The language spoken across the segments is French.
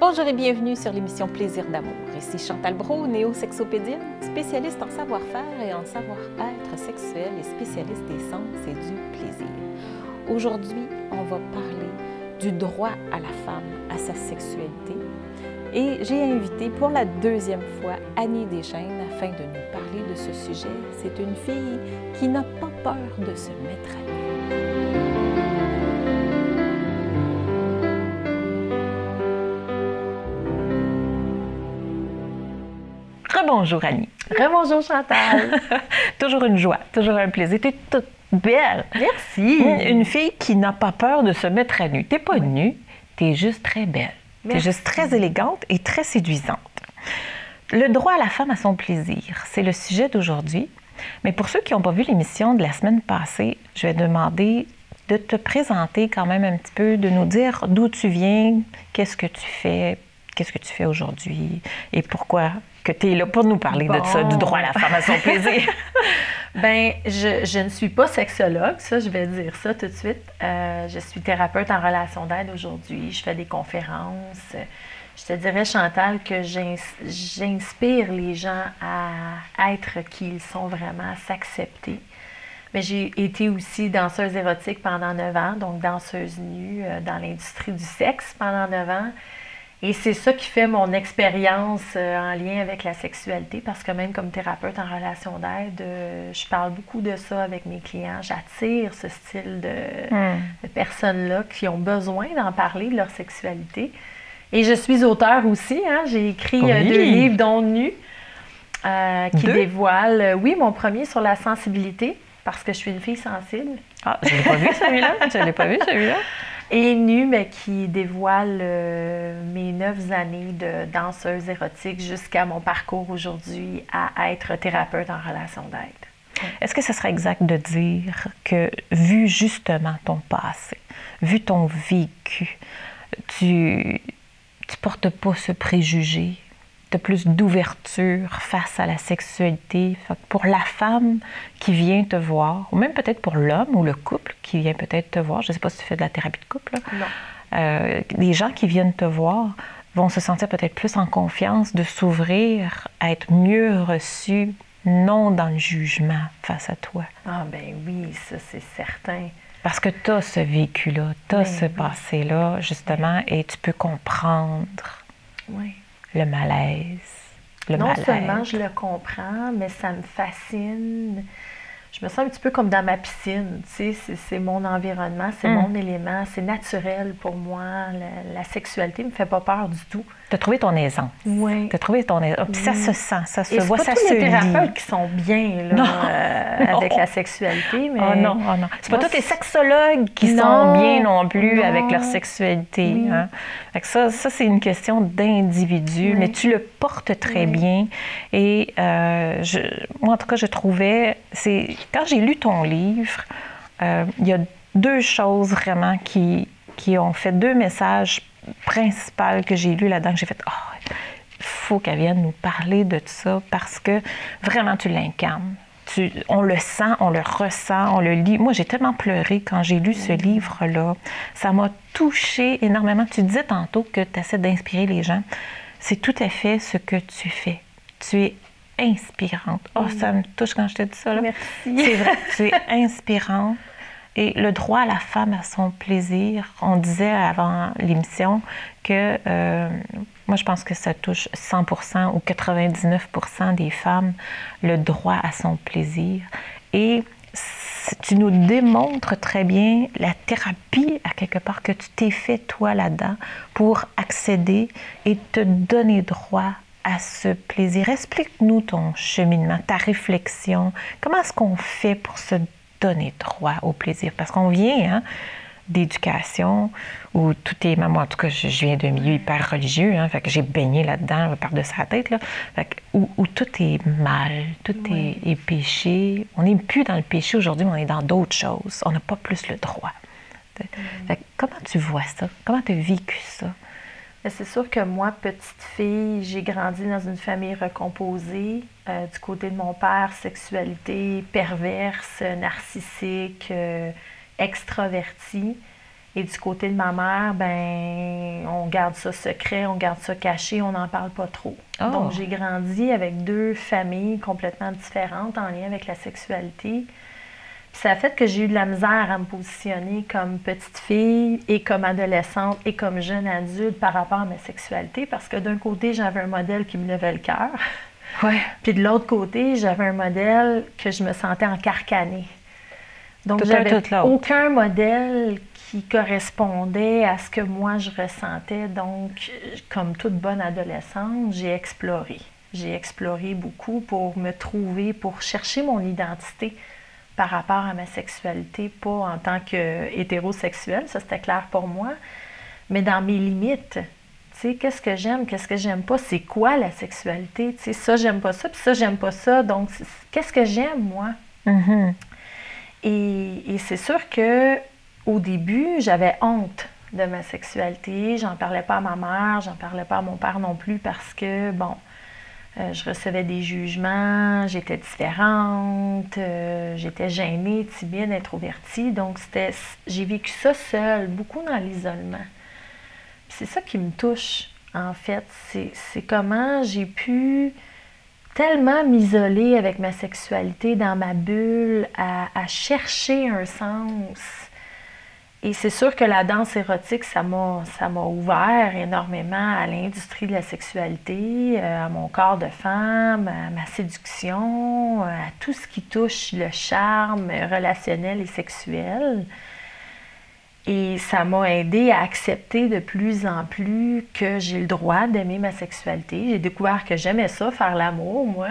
Bonjour et bienvenue sur l'émission Plaisir d'amour. Ici Chantal Brault, néo-sexopédienne, spécialiste en savoir-faire et en savoir-être sexuel et spécialiste des sens et du plaisir. Aujourd'hui, on va parler du droit à la femme à sa sexualité. Et j'ai invité pour la deuxième fois Annie Deschênes afin de nous parler de ce sujet. C'est une fille qui n'a pas peur de se mettre à nu. Rebonjour Annie. Rebonjour Chantal. Toujours une joie, toujours un plaisir. Tu es toute belle. Merci. Une fille qui n'a pas peur de se mettre à nu. Tu n'es pas nue, tu es juste très belle. Tu es juste très élégante et très séduisante. Le droit à la femme à son plaisir, c'est le sujet d'aujourd'hui. Mais pour ceux qui n'ont pas vu l'émission de la semaine passée, je vais demander de te présenter quand même un petit peu, de nous dire d'où tu viens, qu'est-ce que tu fais aujourd'hui et pourquoi que tu es là pour nous parler de ça, du droit à la femme à son plaisir. Bien, je ne suis pas sexologue, ça, je vais dire ça tout de suite. Je suis thérapeute en relation d'aide aujourd'hui. Je fais des conférences. Je te dirais, Chantal, que j'inspire les gens à être qui ils sont vraiment, à s'accepter. Mais j'ai été aussi danseuse érotique pendant 9 ans, donc danseuse nue dans l'industrie du sexe pendant 9 ans. Et c'est ça qui fait mon expérience en lien avec la sexualité, parce que même comme thérapeute en relation d'aide, je parle beaucoup de ça avec mes clients. J'attire ce style de personnes-là qui ont besoin d'en parler de leur sexualité. Et je suis auteure aussi, hein? J'ai écrit 2 livres, dont Nu, qui dévoilent, mon premier sur la sensibilité, parce que je suis une fille sensible. Ah, je ne l'ai pas vu celui-là, Et Nu, mais qui dévoile mes 9 années de danseuse érotique jusqu'à mon parcours aujourd'hui à être thérapeute en relation d'aide. Est-ce que ce serait exact de dire que, vu justement ton passé, vu ton vécu, tu portes pas ce préjugé, tu as plus d'ouverture face à la sexualité? Pour la femme qui vient te voir, ou même peut-être pour l'homme ou le couple qui vient peut-être te voir, je ne sais pas si tu fais de la thérapie de couple, là. Les gens qui viennent te voir vont se sentir peut-être plus en confiance de s'ouvrir, à être mieux reçus, non dans le jugement face à toi. Ah ben oui, ça c'est certain. Parce que tu as ce vécu-là, tu as ce passé-là, justement, et tu peux comprendre le malaise, Non seulement je le comprends, mais ça me fascine. Je me sens un petit peu comme dans ma piscine, tu sais, c'est mon environnement, c'est mon élément, c'est naturel pour moi. La sexualité ne me fait pas peur du tout. Tu as trouvé ton aisance. Oui. Tu as trouvé ton aisance. Puis ça se sent, ça se voit, ça se lit. C'est pas tous les thérapeutes qui sont bien là, avec la sexualité. Mais... Oh non. C'est pas tous les sexologues qui sont bien non plus avec leur sexualité. Oui. Hein? Ça c'est une question d'individu, mais tu le portes très bien. Et moi, en tout cas, je trouvais... Quand j'ai lu ton livre, il y a 2 choses vraiment qui ont fait 2 messages principaux que j'ai lus là-dedans, que j'ai fait « il faut qu'elle vienne nous parler de ça parce que vraiment tu l'incarnes. On le sent, on le ressent, on le lit. » Moi, j'ai tellement pleuré quand j'ai lu ce livre-là. Ça m'a touchée énormément. Tu disais tantôt que tu essaies d'inspirer les gens. C'est tout à fait ce que tu fais. Tu es inspirante. Oh, ça me touche quand je te dis ça, là. Merci. C'est vrai, tu es inspirante. Et le droit à la femme à son plaisir, on disait avant l'émission que, moi je pense que ça touche 100% ou 99% des femmes, le droit à son plaisir. Et tu nous démontres très bien la thérapie, à quelque part, que tu t'es fait toi là-dedans pour accéder et te donner droit à ce plaisir. Explique-nous ton cheminement, ta réflexion. Comment est-ce qu'on fait pour se donner droit au plaisir? Parce qu'on vient d'éducation où tout est... Moi, en tout cas, je viens d'un milieu hyper religieux, fait que j'ai baigné là-dedans, par-dessus la tête, là, où tout est mal, tout est péché. On n'est plus dans le péché aujourd'hui, mais on est dans d'autres choses. On n'a pas plus le droit. Fait que, comment tu vois ça? Comment tu as vécu ça? C'est sûr que moi, petite fille, j'ai grandi dans une famille recomposée. Du côté de mon père, sexualité perverse, narcissique, extravertie. Et du côté de ma mère, ben, on garde ça secret, on garde ça caché, on n'en parle pas trop. Oh. Donc, j'ai grandi avec deux familles complètement différentes en lien avec la sexualité. Puis ça a fait que j'ai eu de la misère à me positionner comme petite fille et comme adolescente et comme jeune adulte par rapport à ma sexualité parce que d'un côté, j'avais un modèle qui me levait le cœur. Ouais. Puis de l'autre côté, j'avais un modèle que je me sentais encarcanée. Donc, Tout un, j'avais tout l'autre. aucun modèle qui correspondait à ce que moi je ressentais. Donc, comme toute bonne adolescente, j'ai exploré. J'ai exploré beaucoup pour me trouver, pour chercher mon identité par rapport à ma sexualité, pas en tant qu'hétérosexuelle, ça c'était clair pour moi, mais dans mes limites. Tu sais, qu'est-ce que j'aime pas, c'est quoi la sexualité? Tu sais, ça, j'aime pas ça, puis ça, j'aime pas ça. Donc, qu'est-ce que j'aime, moi? Mm-hmm. Et c'est sûr que au début, j'avais honte de ma sexualité. J'en parlais pas à ma mère, j'en parlais pas à mon père non plus parce que, bon, je recevais des jugements, j'étais différente, j'étais gênée, timide, introvertie. Donc, j'ai vécu ça seule, beaucoup dans l'isolement. Puis c'est ça qui me touche, en fait. C'est comment j'ai pu tellement m'isoler avec ma sexualité dans ma bulle, à chercher un sens. Et c'est sûr que la danse érotique, ça m'a ouvert énormément à l'industrie de la sexualité, à mon corps de femme, à ma séduction, à tout ce qui touche le charme relationnel et sexuel. Et ça m'a aidé à accepter de plus en plus que j'ai le droit d'aimer ma sexualité. J'ai découvert que j'aimais ça, faire l'amour, moi,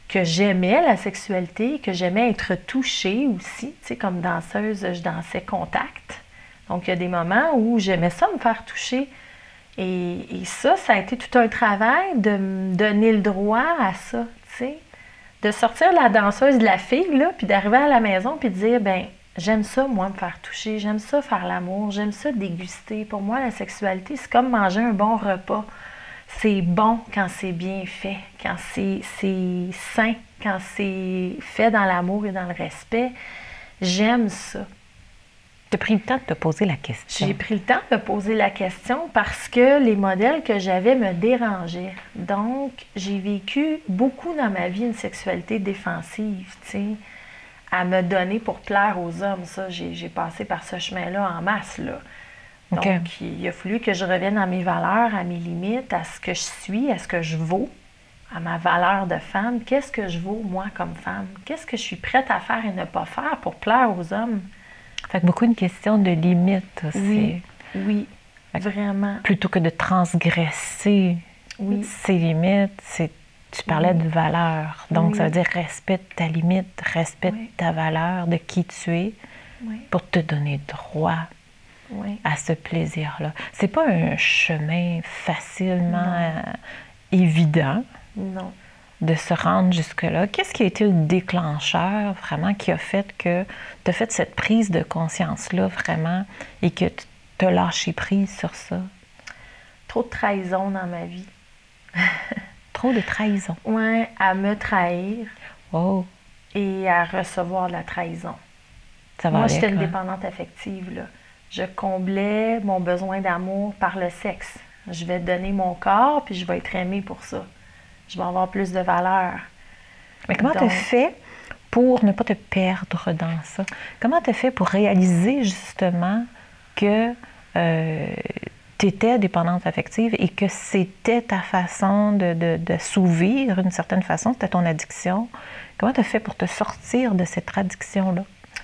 que j'aimais la sexualité, que j'aimais être touchée aussi. Tu sais, comme danseuse, je dansais contact. Donc, il y a des moments où j'aimais ça, me faire toucher. Et ça a été tout un travail de me donner le droit à ça, tu sais. De sortir de la danseuse, de la fille, là, puis d'arriver à la maison, puis de dire, ben j'aime ça, moi, me faire toucher. J'aime ça, faire l'amour. J'aime ça, déguster. Pour moi, la sexualité, c'est comme manger un bon repas. C'est bon quand c'est bien fait, quand c'est sain, quand c'est fait dans l'amour et dans le respect. J'aime ça. Tu as pris le temps de te poser la question. J'ai pris le temps de me poser la question parce que les modèles que j'avais me dérangeaient. Donc, j'ai vécu beaucoup dans ma vie une sexualité défensive, tu sais, à me donner pour plaire aux hommes. Ça, j'ai passé par ce chemin-là en masse, là. Donc, Okay. il a fallu que je revienne à mes valeurs, à mes limites, à ce que je suis, à ce que je vaux, à ma valeur de femme. Qu'est-ce que je vaux, moi, comme femme? Qu'est-ce que je suis prête à faire et ne pas faire pour plaire aux hommes? Fait que beaucoup une question de limite aussi. Oui, vraiment. Plutôt que de transgresser ses limites, tu parlais de valeur. Donc, ça veut dire respecte ta limite, respecte ta valeur, de qui tu es, pour te donner droit à ce plaisir-là. C'est pas un chemin facilement évident de se rendre jusque-là. Qu'est-ce qui a été le déclencheur vraiment qui a fait que tu as fait cette prise de conscience-là vraiment et que tu as lâché prise sur ça? Trop de trahison dans ma vie. Trop de trahison. Oui, à me trahir et à recevoir de la trahison. Ça va Moi, avec, j'étais une dépendante affective, là. Je comblais mon besoin d'amour par le sexe. Je vais donner mon corps, puis je vais être aimée pour ça. Je vais avoir plus de valeur. Mais comment tu as fait pour ne pas te perdre dans ça? Comment tu as fait pour réaliser justement que tu étais dépendante affective et que c'était ta façon de s'ouvrir d'une certaine façon, c'était ton addiction? Comment tu as fait pour te sortir de cette addiction-là?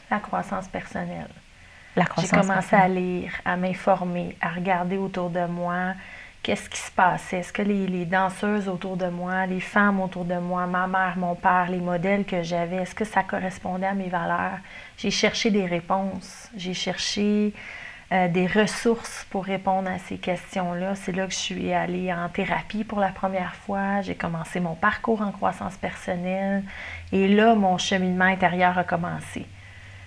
La croissance personnelle. J'ai commencé à lire, à m'informer, à regarder autour de moi qu'est-ce qui se passait. Est-ce que les danseuses autour de moi, les femmes autour de moi, ma mère, mon père, les modèles que j'avais, est-ce que ça correspondait à mes valeurs? J'ai cherché des réponses. J'ai cherché des ressources pour répondre à ces questions-là. C'est là que je suis allée en thérapie pour la première fois. J'ai commencé mon parcours en croissance personnelle. Et là, mon cheminement intérieur a commencé.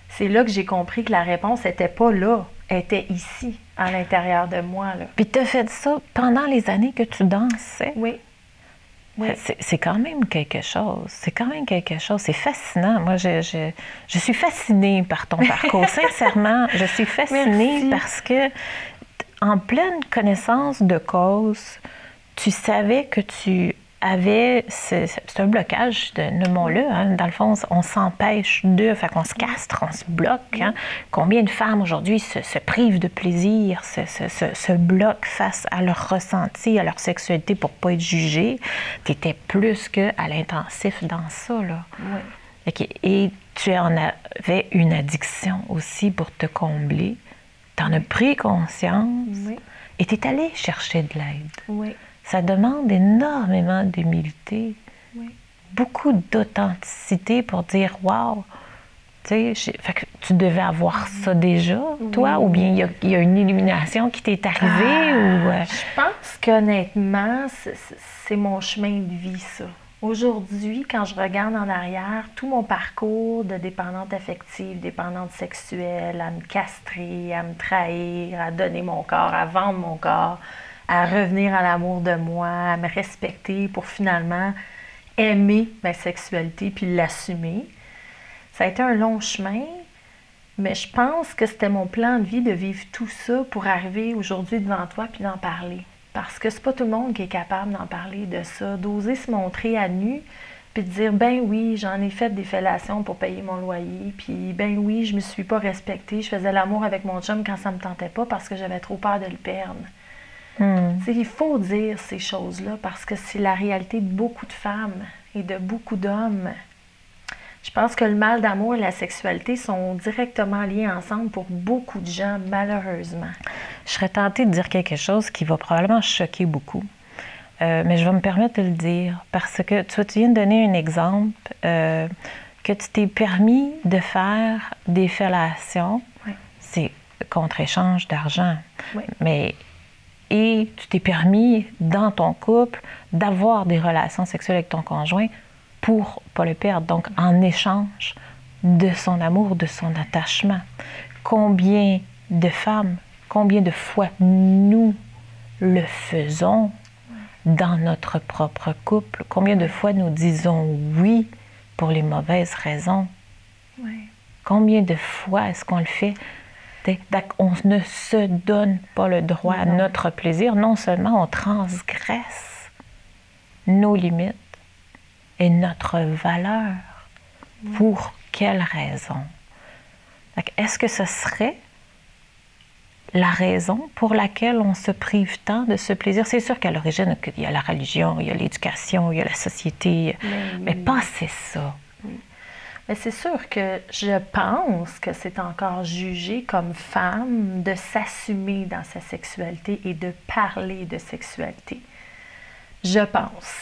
C'est là que j'ai compris que la réponse n'était pas là, elle était ici, à l'intérieur de moi, là. Puis tu as fait ça pendant les années que tu dansais? Oui. Oui. C'est quand même quelque chose. C'est quand même quelque chose. C'est fascinant. Moi, je suis fascinée par ton parcours. Sincèrement, je suis fascinée Merci. parce que, en pleine connaissance de cause, tu savais que tu avais... C'est un blocage, nommons-le. Hein. Dans le fond, on s'empêche de... Fait qu'on se castre, on se bloque. Hein. Combien de femmes aujourd'hui se privent de plaisir, se bloquent face à leur ressenti, à leur sexualité pour ne pas être jugées. Tu étais plus qu'à l'intensif dans ça, là. Oui. Okay. Et tu en avais une addiction aussi pour te combler. Tu en as pris conscience et tu es allée chercher de l'aide. Oui. Ça demande énormément d'humilité, beaucoup d'authenticité pour dire « wow ». Tu sais, tu devais avoir ça déjà, toi, ou bien il y a une illumination qui t'est arrivée? Je pense qu'honnêtement, c'est mon chemin de vie, ça. Aujourd'hui, quand je regarde en arrière, tout mon parcours de dépendante affective, dépendante sexuelle, à me castrer, à me trahir, à donner mon corps, à vendre mon corps, à revenir à l'amour de moi, à me respecter pour finalement aimer ma sexualité puis l'assumer. Ça a été un long chemin, mais je pense que c'était mon plan de vie de vivre tout ça pour arriver aujourd'hui devant toi puis d'en parler. Parce que c'est pas tout le monde qui est capable d'en parler de ça, d'oser se montrer à nu puis de dire « ben oui, j'en ai fait des fellations pour payer mon loyer, puis ben oui, je me suis pas respectée, je faisais l'amour avec mon chum quand ça me tentait pas parce que j'avais trop peur de le perdre. » Il faut dire ces choses-là parce que c'est la réalité de beaucoup de femmes et de beaucoup d'hommes. Je pense que le mal d'amour et la sexualité sont directement liés ensemble pour beaucoup de gens, malheureusement. Je serais tentée de dire quelque chose qui va probablement choquer beaucoup, mais je vais me permettre de le dire parce que tu viens de donner un exemple que tu t'es permis de faire des fellations, c'est contre-échange d'argent, et tu t'es permis, dans ton couple, d'avoir des relations sexuelles avec ton conjoint pour ne pas le perdre, donc en échange de son amour, de son attachement. Combien de femmes, combien de fois nous le faisons dans notre propre couple? Combien de fois nous disons oui pour les mauvaises raisons? Combien de fois est-ce qu'on le fait? On ne se donne pas le droit à notre plaisir. Non seulement on transgresse nos limites et notre valeur. Pour quelle raison? Est-ce que ce serait la raison pour laquelle on se prive tant de ce plaisir? C'est sûr qu'à l'origine, il y a la religion, il y a l'éducation, il y a la société, mais pas c'est ça. Mais c'est sûr que je pense que c'est encore jugé comme femme de s'assumer dans sa sexualité et de parler de sexualité. Je pense.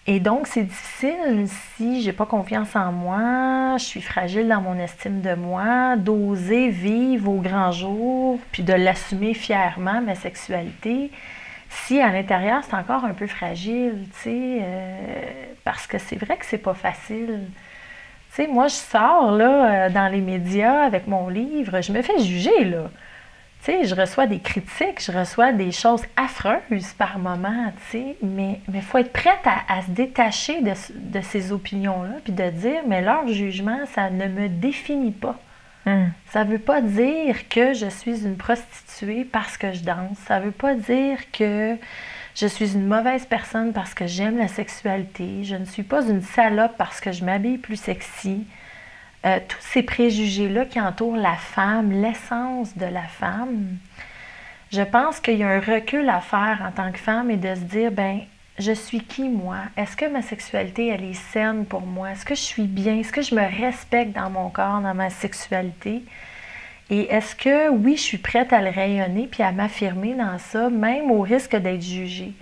Et donc, c'est difficile si j'ai pas confiance en moi, je suis fragile dans mon estime de moi, d'oser vivre au grand jour, puis de l'assumer fièrement, ma sexualité, si à l'intérieur, c'est encore un peu fragile, tu sais, parce que c'est vrai que c'est pas facile. Tu sais, moi, je sors, là, dans les médias avec mon livre, je me fais juger, là. Tu sais, je reçois des critiques, je reçois des choses affreuses par moment, tu sais, mais il faut être prête à se détacher de ces opinions-là, puis de dire, mais leur jugement, ça ne me définit pas. Ça ne veut pas dire que je suis une prostituée parce que je danse. Ça ne veut pas dire que je suis une mauvaise personne parce que j'aime la sexualité. Je ne suis pas une salope parce que je m'habille plus sexy. Tous ces préjugés-là qui entourent la femme, l'essence de la femme, je pense qu'il y a un recul à faire en tant que femme et de se dire, ben, je suis qui, moi? Est-ce que ma sexualité, elle est saine pour moi? Est-ce que je suis bien? Est-ce que je me respecte dans mon corps, dans ma sexualité? Et est-ce que, oui, je suis prête à le rayonner puis à m'affirmer dans ça, même au risque d'être jugée?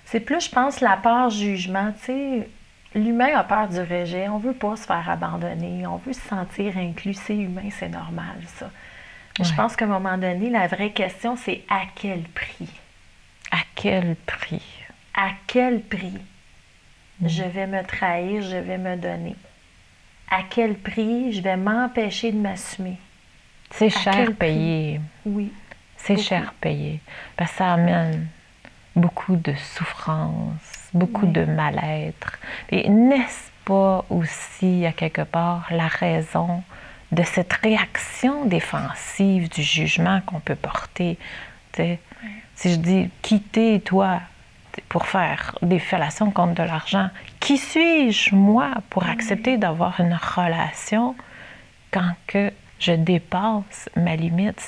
C'est plus, je pense, la part jugement. Tu sais, l'humain a peur du rejet. On ne veut pas se faire abandonner. On veut se sentir inclus. C'est humain, c'est normal, ça. Ouais. Je pense qu'à un moment donné, la vraie question, c'est à quel prix? À quel prix? À quel prix je vais me trahir, je vais me donner? À quel prix je vais m'empêcher de m'assumer? C'est cher payé. Oui. C'est cher payé. Parce que ça amène beaucoup de souffrance, beaucoup de mal-être. Et n'est-ce pas aussi, à quelque part, la raison de cette réaction défensive du jugement qu'on peut porter? T'sais, si je dis « quitter toi », pour faire des fellations contre de l'argent. Qui suis-je, moi, pour accepter d'avoir une relation quand que je dépasse ma limite?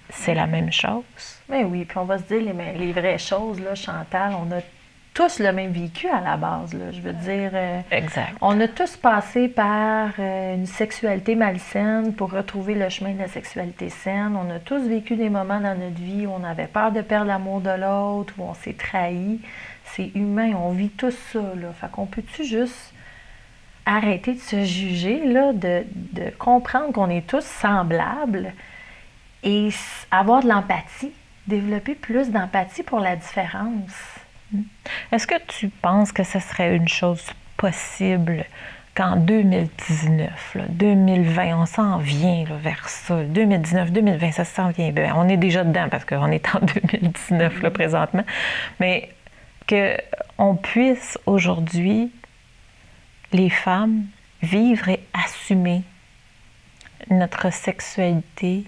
C'est la même chose. Mais oui, puis on va se dire les vraies choses, là, Chantal, on a tous le même vécu à la base, là, je veux dire. Exact. On a tous passé par une sexualité malsaine pour retrouver le chemin de la sexualité saine. On a tous vécu des moments dans notre vie où on avait peur de perdre l'amour de l'autre, où on s'est trahi. C'est humain, on vit tous ça, là. Fait qu'on peut-tu juste arrêter de se juger, là, de comprendre qu'on est tous semblables et avoir de l'empathie, développer plus d'empathie pour la différence. Est-ce que tu penses que ce serait une chose possible qu'en 2019, là, 2020, on s'en vient là, vers ça, 2019, 2020, ça s'en vient bien. On est déjà dedans parce qu'on est en 2019 là, présentement, mais qu'on puisse aujourd'hui, les femmes, vivre et assumer notre sexualité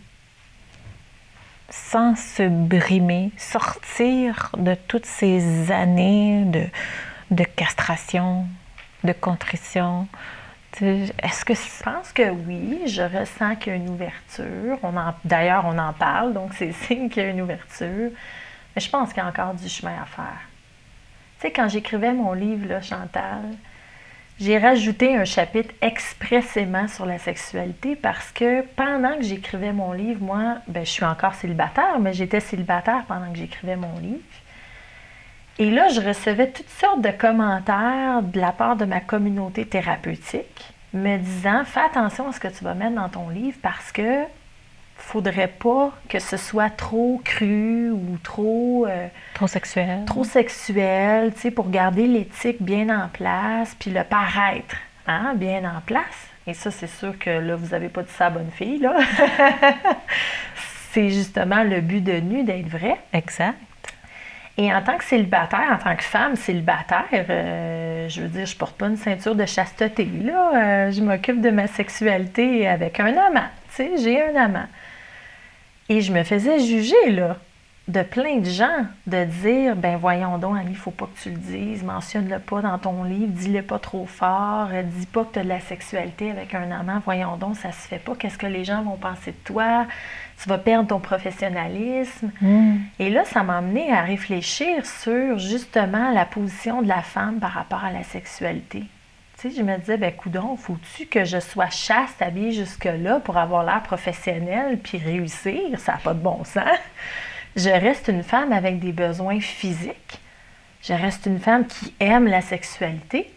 sans se brimer, sortir de toutes ces années de castration, de contrition. Est-ce que je pense que oui, je ressens qu'il y a une ouverture. D'ailleurs, on en parle, donc c'est signe qu'il y a une ouverture. Mais je pense qu'il y a encore du chemin à faire. Tu sais, quand j'écrivais mon livre, là, Chantal, j'ai rajouté un chapitre expressément sur la sexualité parce que pendant que j'écrivais mon livre, moi, je suis encore célibataire, mais j'étais célibataire pendant que j'écrivais mon livre. Et là, je recevais toutes sortes de commentaires de la part de ma communauté thérapeutique me disant « Fais attention à ce que tu vas mettre dans ton livre parce que faudrait pas que ce soit trop cru ou trop sexuel. Trop sexuel, tu sais, pour garder l'éthique bien en place, puis le paraître, hein, bien en place. Et ça, c'est sûr que là, vous n'avez pas dit ça à bonne fille, là. C'est justement le but de nu, d'être vrai. Exact. Et en tant que célibataire, en tant que femme célibataire, je veux dire, je porte pas une ceinture de chasteté, là. Je m'occupe de ma sexualité avec un amant, tu sais, j'ai un amant. Et je me faisais juger, là, de plein de gens, de dire, ben voyons donc, Annie, il faut pas que tu le dises, mentionne-le pas dans ton livre, dis-le pas trop fort, dis pas que tu as de la sexualité avec un amant, voyons donc, ça se fait pas, qu'est-ce que les gens vont penser de toi, tu vas perdre ton professionnalisme. Et là, ça m'a amené à réfléchir sur, justement, la position de la femme par rapport à la sexualité. Tu sais, je me disais, ben coudonc, faut-tu que je sois chaste, habillée jusque-là pour avoir l'air professionnelle puis réussir? Ça n'a pas de bon sens. Je reste une femme avec des besoins physiques. Je reste une femme qui aime la sexualité.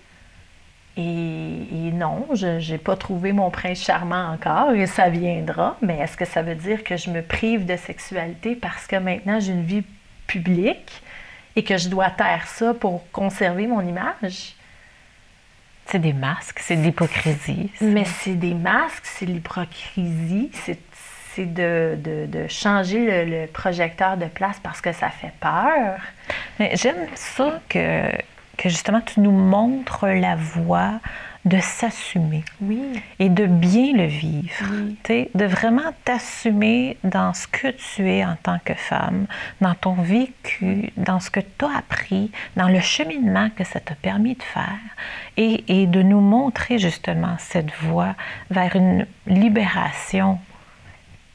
Et non, je n'ai pas trouvé mon prince charmant encore et ça viendra. Mais est-ce que ça veut dire que je me prive de sexualité parce que maintenant j'ai une vie publique et que je dois taire ça pour conserver mon image? C'est des masques, c'est de l'hypocrisie. Mais c'est des masques, c'est de l'hypocrisie, c'est de changer le projecteur de place parce que ça fait peur. Mais j'aime ça que justement tu nous montres la voie de s'assumer. Oui. Et de bien le vivre. Oui. De vraiment t'assumer dans ce que tu es en tant que femme, dans ton vécu, dans ce que tu as appris, dans le cheminement que ça t'a permis de faire et de nous montrer justement cette voie vers une libération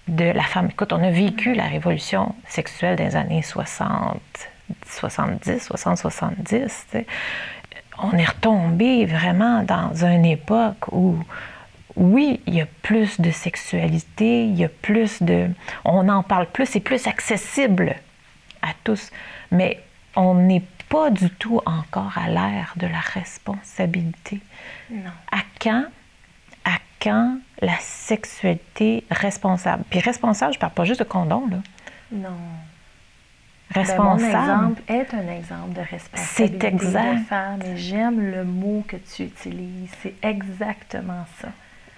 de la femme. Écoute, on a vécu la révolution sexuelle des années 60, 70. On est retombé vraiment dans une époque où, oui, il y a plus de sexualité, il y a plus de... On en parle plus, c'est plus accessible à tous, mais on n'est pas du tout encore à l'ère de la responsabilité. Non. À quand la sexualité responsable? Puis responsable, je parle pas juste de condom, là. Non. Responsable. Mon exemple est un exemple de responsabilité c'est exact. de femme. Et j'aime le mot que tu utilises. C'est exactement ça.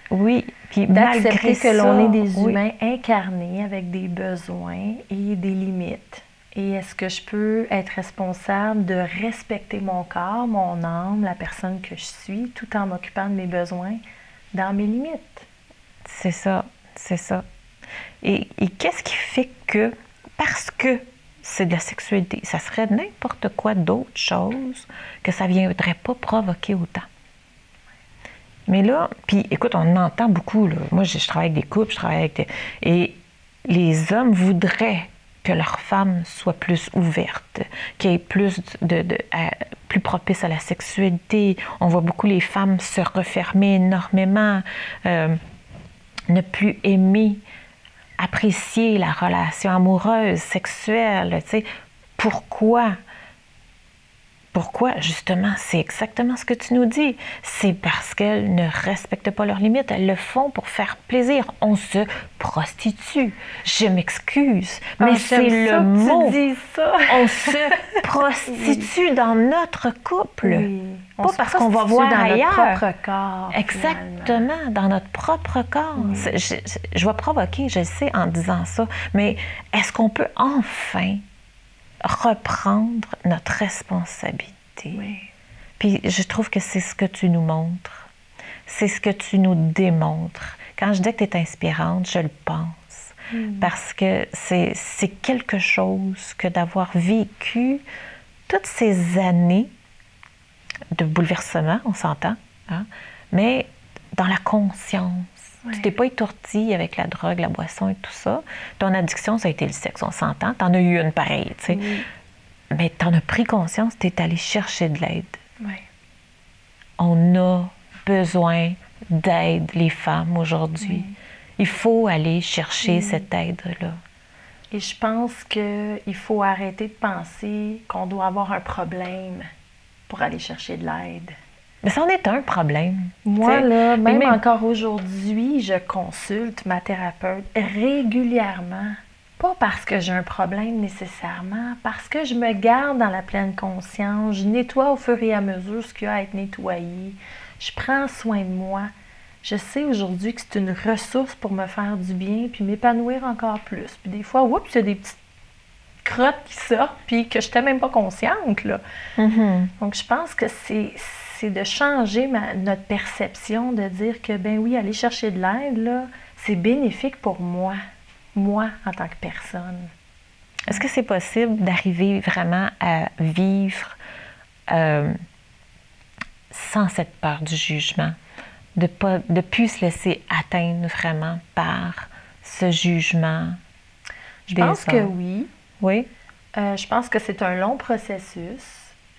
Oui. Puis d'accepter que l'on est des oui. humains incarnés avec des besoins et des limites. Et est-ce que je peux être responsable de respecter mon corps, mon âme, la personne que je suis, tout en m'occupant de mes besoins dans mes limites? C'est ça, c'est ça. Et qu'est-ce qui fait que, parce que c'est de la sexualité, ça serait n'importe quoi d'autre chose que ça ne viendrait pas provoquer autant? Mais là, puis écoute, on entend beaucoup, là. Moi, je travaille avec des couples, je travaille avec et les hommes voudraient que leur femme soit plus ouverte, qu'il y ait plus plus propice à la sexualité. On voit beaucoup les femmes se refermer énormément, ne plus aimer, apprécier la relation amoureuse, sexuelle, tu sais. Pourquoi? Pourquoi? Justement, c'est exactement ce que tu nous dis. C'est parce qu'elles ne respectent pas leurs limites. Elles le font pour faire plaisir. On se prostitue. Je m'excuse, mais c'est le mot. Tu dis ça. On se prostitue dans notre couple. Oui. Pas parce qu'on va voir dans ailleurs. notre propre corps. Exactement, Finalement. dans notre propre corps. Oui. Je vais provoquer, je le sais, en disant ça, mais est-ce qu'on peut enfin reprendre notre responsabilité? Oui. Puis je trouve que c'est ce que tu nous montres. C'est ce que tu nous démontres. Quand je dis que tu es inspirante, je le pense. Parce que c'est quelque chose que d'avoir vécu toutes ces années de bouleversement, on s'entend, hein? Mais dans la conscience. Ouais. Tu t'es pas étourdi avec la drogue, la boisson et tout ça. Ton addiction, ça a été le sexe, on s'entend. T'en as eu une pareille, tu sais. Oui. Mais t'en as pris conscience, t'es allé chercher de l'aide. Oui. On a besoin d'aide, les femmes, aujourd'hui. Oui. Il faut aller chercher cette aide-là. Et je pense qu'il faut arrêter de penser qu'on doit avoir un problème pour aller chercher de l'aide. Mais ça en est un problème. Moi, t'sais. là, même Mais encore aujourd'hui, je consulte ma thérapeute régulièrement. Pas parce que j'ai un problème nécessairement, parce que je me garde dans la pleine conscience, je nettoie au fur et à mesure ce qu'il y a à être nettoyé, je prends soin de moi. Je sais aujourd'hui que c'est une ressource pour me faire du bien puis m'épanouir encore plus. Puis des fois, oups, il y a des petites crottes qui sortent puis que je n'étais même pas consciente, là. Donc, je pense que c'est de changer notre perception, de dire que, ben oui, aller chercher de l'aide, là, c'est bénéfique pour moi en tant que personne. est-ce que c'est possible d'arriver vraiment à vivre sans cette peur du jugement? De ne plus se laisser atteindre vraiment par ce jugement? Je pense que oui. Oui? Je pense que c'est un long processus.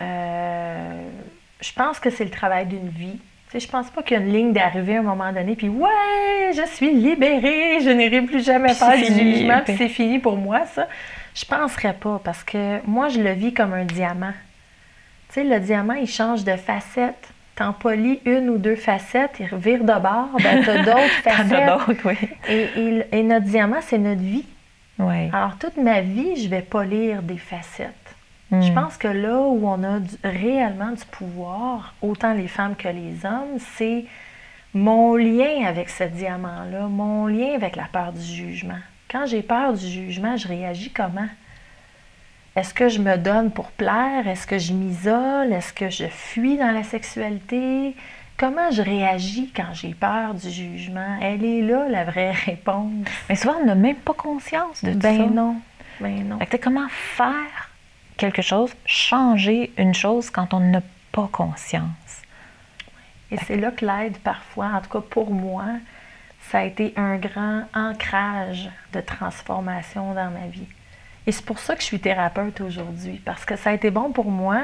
Je pense que c'est le travail d'une vie. Tu sais, je pense pas qu'il y a une ligne d'arrivée à un moment donné, puis ouais, je suis libérée, je n'irai plus jamais faire du jugement, puis c'est fini pour moi, ça. Je penserais pas, parce que moi, je le vis comme un diamant. Tu sais, le diamant, il change de facette. T'en polis une ou deux facettes, il revire de bord, ben t'as d'autres facettes. T'en as d'autres, oui. Et notre diamant, c'est notre vie. Oui. Alors, toute ma vie, je vais polir des facettes. Je pense que là où on a réellement du pouvoir, autant les femmes que les hommes, c'est mon lien avec ce diamant-là, mon lien avec la peur du jugement. Quand j'ai peur du jugement, je réagis comment? Est-ce que je me donne pour plaire? Est-ce que je m'isole? Est-ce que je fuis dans la sexualité? Comment je réagis quand j'ai peur du jugement? Elle est là, la vraie réponse. Mais souvent, on n'a même pas conscience de tout ça. Ben non. Fait que comment faire quelque chose, changer une chose quand on n'a pas conscience? Et c'est là que l'aide, parfois, en tout cas pour moi, ça a été un grand ancrage de transformation dans ma vie. Et c'est pour ça que je suis thérapeute aujourd'hui, parce que ça a été bon pour moi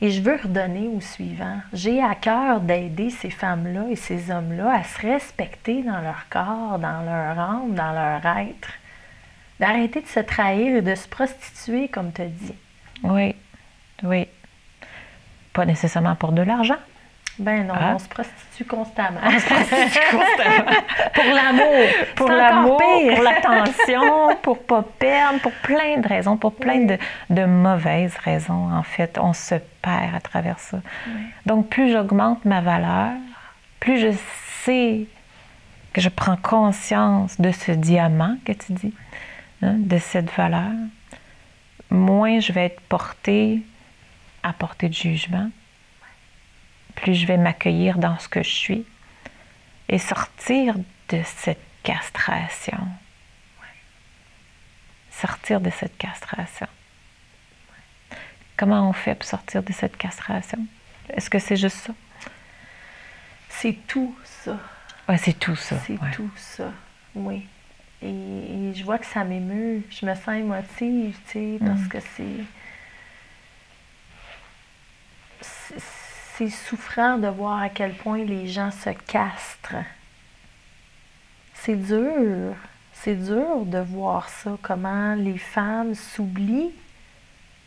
et je veux redonner au suivant. J'ai à cœur d'aider ces femmes-là et ces hommes-là à se respecter dans leur corps, dans leur âme, dans leur être. D'arrêter de se trahir et de se prostituer, comme tu as dit. Oui, oui. Pas nécessairement pour de l'argent. Ben non, Hein? on se prostitue constamment. On se prostitue constamment. Pour l'amour. Pour C'est l'amour, encore pire. pour l'attention, pour pas perdre, pour plein de raisons, pour plein de mauvaises raisons, en fait. On se perd à travers ça. Oui. Donc, plus j'augmente ma valeur, plus je sais que je prends conscience de ce diamant que tu dis, hein, de cette valeur, moins je vais être portée à porter de jugement, plus je vais m'accueillir dans ce que je suis et sortir de cette castration. Sortir de cette castration. Comment on fait pour sortir de cette castration? Est-ce que c'est juste ça? C'est tout ça. Oui, c'est tout ça. C'est tout ça, oui. Et je vois que ça m'émeut. Je me sens émotive, tu sais, parce que c'est souffrant de voir à quel point les gens se castrent. C'est dur. C'est dur de voir ça, comment les femmes s'oublient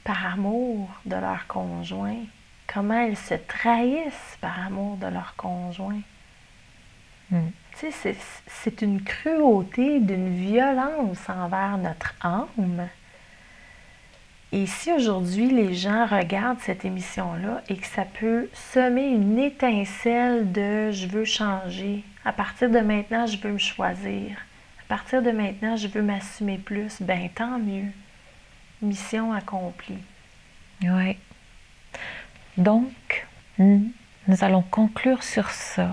par amour de leur conjoint. Comment elles se trahissent par amour de leur conjoint. Tu sais, c'est une cruauté, d'une violence envers notre âme. Et si aujourd'hui les gens regardent cette émission-là et que ça peut semer une étincelle de « je veux changer », à partir de maintenant, je veux me choisir, à partir de maintenant, je veux m'assumer plus, ben tant mieux. Mission accomplie. Oui. Donc, nous allons conclure sur ça.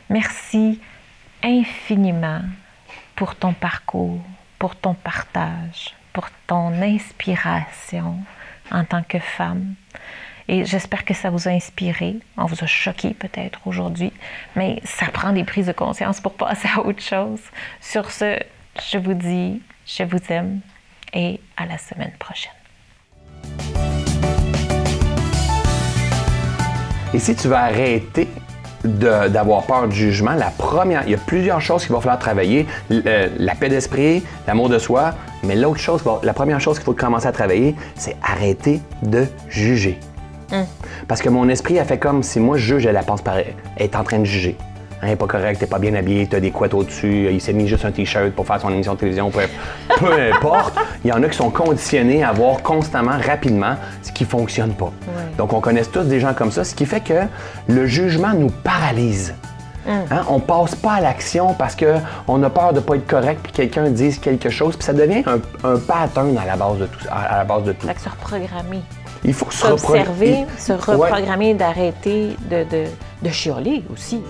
Merci infiniment pour ton parcours, pour ton partage, pour ton inspiration en tant que femme. Et j'espère que ça vous a inspiré. On vous a choqué peut-être aujourd'hui, mais ça prend des prises de conscience pour passer à autre chose. Sur ce, je vous dis, je vous aime et à la semaine prochaine. Et si tu veux arrêter d'avoir peur du jugement, il y a plusieurs choses qu'il va falloir travailler. La paix d'esprit, l'amour de soi, mais la première chose qu'il faut commencer à travailler, c'est arrêter de juger. Parce que mon esprit a fait comme si moi je juge, elle pense pareil. Elle est en train de juger. Hein, elle n'est pas correcte, t'es pas bien habillé, t'as des couettes au-dessus, il s'est mis juste un t-shirt pour faire son émission de télévision, peu importe. Il y en a qui sont conditionnés à voir constamment, rapidement, ce qui ne fonctionne pas. Ouais. Donc on connaît tous des gens comme ça, ce qui fait que le jugement nous paralyse. Hein? On ne passe pas à l'action parce qu'on a peur de ne pas être correct puis quelqu'un dise quelque chose, puis ça devient un pattern à la base de tout. Fait que se reprogrammer. Il faut s'observer, se reprogrammer, d'arrêter de chioler aussi.